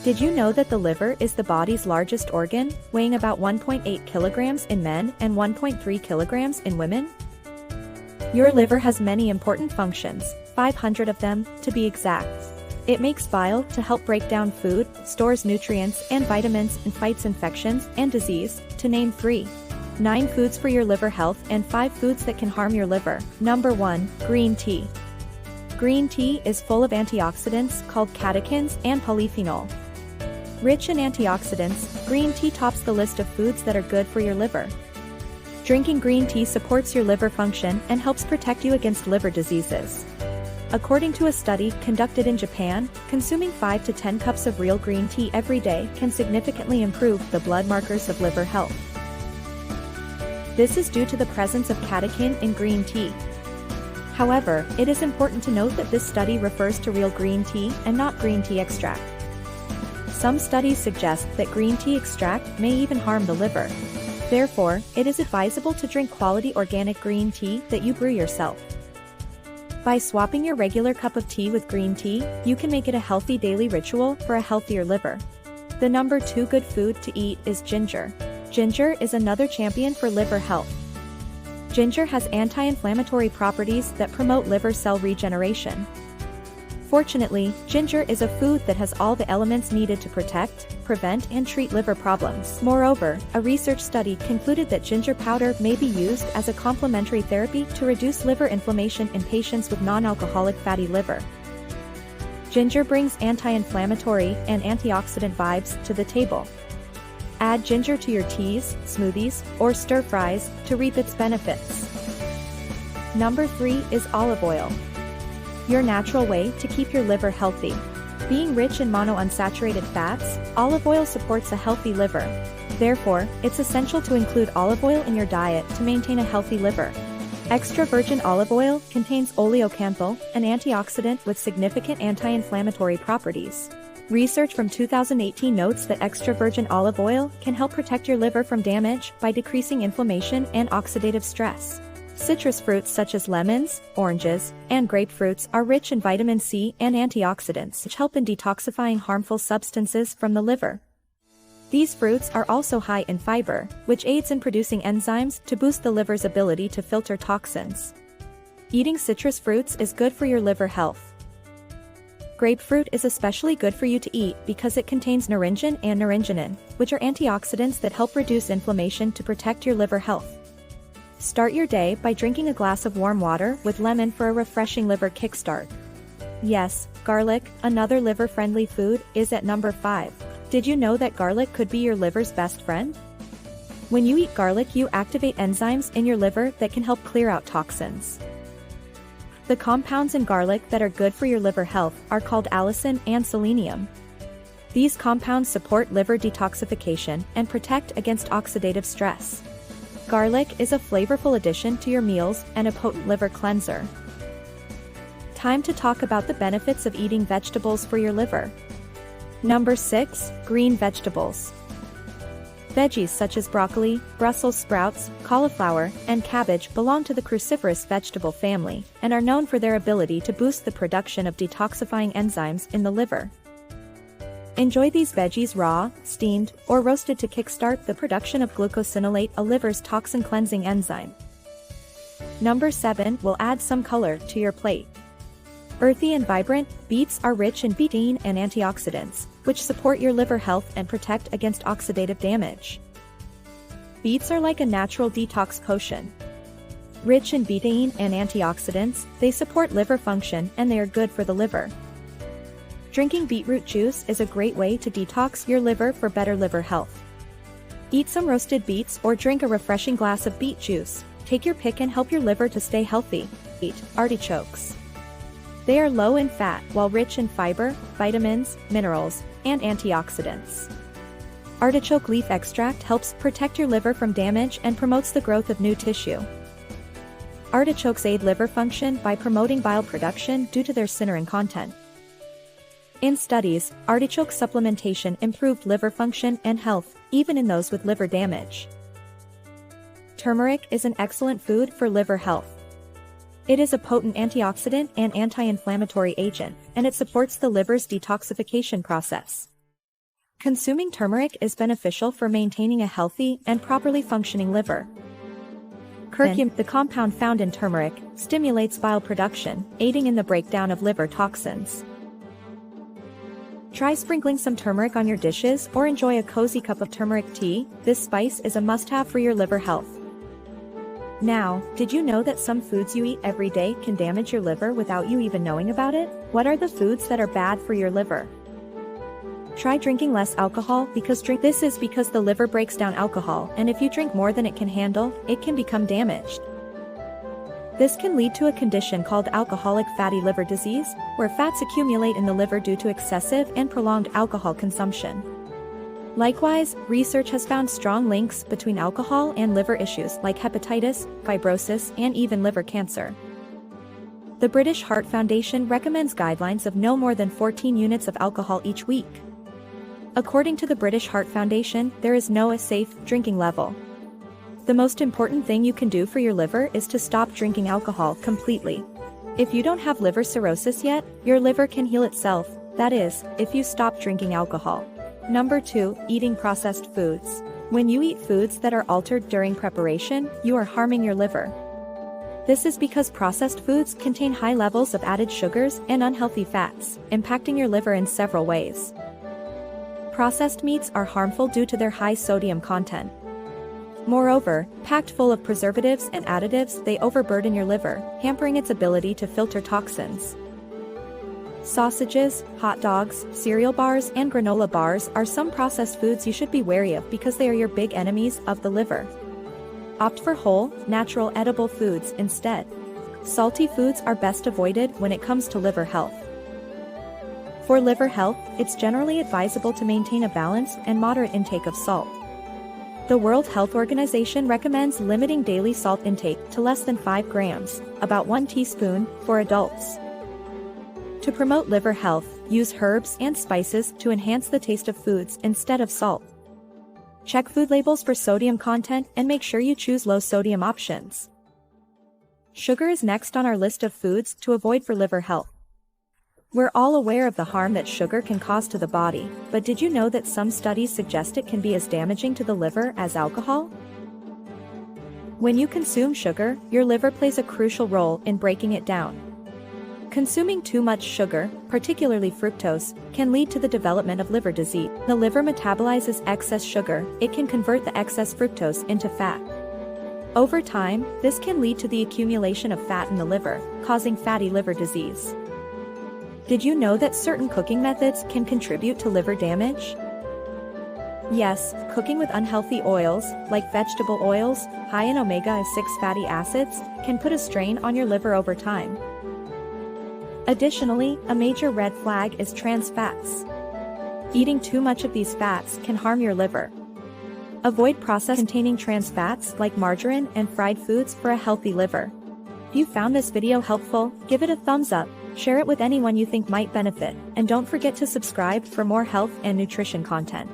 Did you know that the liver is the body's largest organ, weighing about 1.8 kilograms in men and 1.3 kilograms in women? Your liver has many important functions, 500 of them, to be exact. It makes bile to help break down food, stores nutrients and vitamins, and fights infections and disease, to name 3. 9 foods for your liver health and 5 foods that can harm your liver. Number 1. Green tea. Green tea is full of antioxidants called catechins and polyphenol. Rich in antioxidants, green tea tops the list of foods that are good for your liver. Drinking green tea supports your liver function and helps protect you against liver diseases. According to a study conducted in Japan, consuming 5 to 10 cups of real green tea every day can significantly improve the blood markers of liver health. This is due to the presence of catechin in green tea. However, it is important to note that this study refers to real green tea and not green tea extract. Some studies suggest that green tea extract may even harm the liver. Therefore, it is advisable to drink quality organic green tea that you brew yourself. By swapping your regular cup of tea with green tea, you can make it a healthy daily ritual for a healthier liver. The number 2 good food to eat is ginger. Ginger is another champion for liver health. Ginger has anti-inflammatory properties that promote liver cell regeneration. Fortunately, ginger is a food that has all the elements needed to protect, prevent and treat liver problems. Moreover, a research study concluded that ginger powder may be used as a complementary therapy to reduce liver inflammation in patients with non-alcoholic fatty liver. Ginger brings anti-inflammatory and antioxidant vibes to the table. Add ginger to your teas, smoothies, or stir-fries to reap its benefits. Number 3 is olive oil. Your natural way to keep your liver healthy. Being rich in monounsaturated fats, olive oil supports a healthy liver. Therefore, it's essential to include olive oil in your diet to maintain a healthy liver. Extra virgin olive oil contains oleocanthal, an antioxidant with significant anti-inflammatory properties. Research from 2018 notes that extra virgin olive oil can help protect your liver from damage by decreasing inflammation and oxidative stress. Citrus fruits such as lemons, oranges, and grapefruits are rich in vitamin C and antioxidants which help in detoxifying harmful substances from the liver. These fruits are also high in fiber, which aids in producing enzymes to boost the liver's ability to filter toxins. Eating citrus fruits is good for your liver health. Grapefruit is especially good for you to eat because it contains naringin and naringenin, which are antioxidants that help reduce inflammation to protect your liver health. Start your day by drinking a glass of warm water with lemon for a refreshing liver kickstart. Yes, garlic, another liver-friendly food, is at number 5. Did you know that garlic could be your liver's best friend? When you eat garlic, you activate enzymes in your liver that can help clear out toxins. The compounds in garlic that are good for your liver health are called allicin and selenium. These compounds support liver detoxification and protect against oxidative stress. Garlic is a flavorful addition to your meals and a potent liver cleanser. Time to talk about the benefits of eating vegetables for your liver. Number 6. Green vegetables. Veggies such as broccoli, Brussels sprouts, cauliflower, and cabbage belong to the cruciferous vegetable family and are known for their ability to boost the production of detoxifying enzymes in the liver. Enjoy these veggies raw, steamed, or roasted to kickstart the production of glucosinolate, a liver's toxin-cleansing enzyme. Number 7 will add some color to your plate. Earthy and vibrant, beets are rich in betaine and antioxidants, which support your liver health and protect against oxidative damage. Beets are like a natural detox potion. Rich in betaine and antioxidants, they support liver function and they are good for the liver. Drinking beetroot juice is a great way to detox your liver for better liver health. Eat some roasted beets or drink a refreshing glass of beet juice. Take your pick and help your liver to stay healthy. 8. Artichokes. They are low in fat while rich in fiber, vitamins, minerals, and antioxidants. Artichoke leaf extract helps protect your liver from damage and promotes the growth of new tissue. Artichokes aid liver function by promoting bile production due to their cysteine content. In studies, artichoke supplementation improved liver function and health, even in those with liver damage. Turmeric is an excellent food for liver health. It is a potent antioxidant and anti-inflammatory agent, and it supports the liver's detoxification process. Consuming turmeric is beneficial for maintaining a healthy and properly functioning liver. Curcumin, the compound found in turmeric, stimulates bile production, aiding in the breakdown of liver toxins. Try sprinkling some turmeric on your dishes or enjoy a cozy cup of turmeric tea. This spice is a must-have for your liver health. Now, did you know that some foods you eat every day can damage your liver without you even knowing about it? What are the foods that are bad for your liver? Try drinking less alcohol because the liver breaks down alcohol, and if you drink more than it can handle, it can become damaged. This can lead to a condition called alcoholic fatty liver disease, where fats accumulate in the liver due to excessive and prolonged alcohol consumption. Likewise, research has found strong links between alcohol and liver issues like hepatitis, fibrosis, and even liver cancer. The British Heart Foundation recommends guidelines of no more than 14 units of alcohol each week. According to the British Heart Foundation, there is no safe drinking level. The most important thing you can do for your liver is to stop drinking alcohol completely. If you don't have liver cirrhosis yet, your liver can heal itself, that is, if you stop drinking alcohol. Number 2, eating processed foods. When you eat foods that are altered during preparation, you are harming your liver. This is because processed foods contain high levels of added sugars and unhealthy fats, impacting your liver in several ways. Processed meats are harmful due to their high sodium content. Moreover, packed full of preservatives and additives, they overburden your liver, hampering its ability to filter toxins. Sausages, hot dogs, cereal bars, and granola bars are some processed foods you should be wary of because they are your big enemies of the liver. Opt for whole, natural edible foods instead. Salty foods are best avoided when it comes to liver health. For liver health, it's generally advisable to maintain a balanced and moderate intake of salt. The World Health Organization recommends limiting daily salt intake to less than 5 grams, about 1 teaspoon, for adults. To promote liver health, use herbs and spices to enhance the taste of foods instead of salt. Check food labels for sodium content and make sure you choose low-sodium options. Sugar is next on our list of foods to avoid for liver health. We're all aware of the harm that sugar can cause to the body, but did you know that some studies suggest it can be as damaging to the liver as alcohol? When you consume sugar, your liver plays a crucial role in breaking it down. Consuming too much sugar, particularly fructose, can lead to the development of liver disease. The liver metabolizes excess sugar, it can convert the excess fructose into fat. Over time, this can lead to the accumulation of fat in the liver, causing fatty liver disease. Did you know that certain cooking methods can contribute to liver damage? Yes, cooking with unhealthy oils, like vegetable oils, high in omega-6 fatty acids, can put a strain on your liver over time. Additionally, a major red flag is trans fats. Eating too much of these fats can harm your liver. Avoid processed containing trans fats like margarine and fried foods for a healthy liver. If you found this video helpful, give it a thumbs up, share it with anyone you think might benefit, and don't forget to subscribe for more health and nutrition content.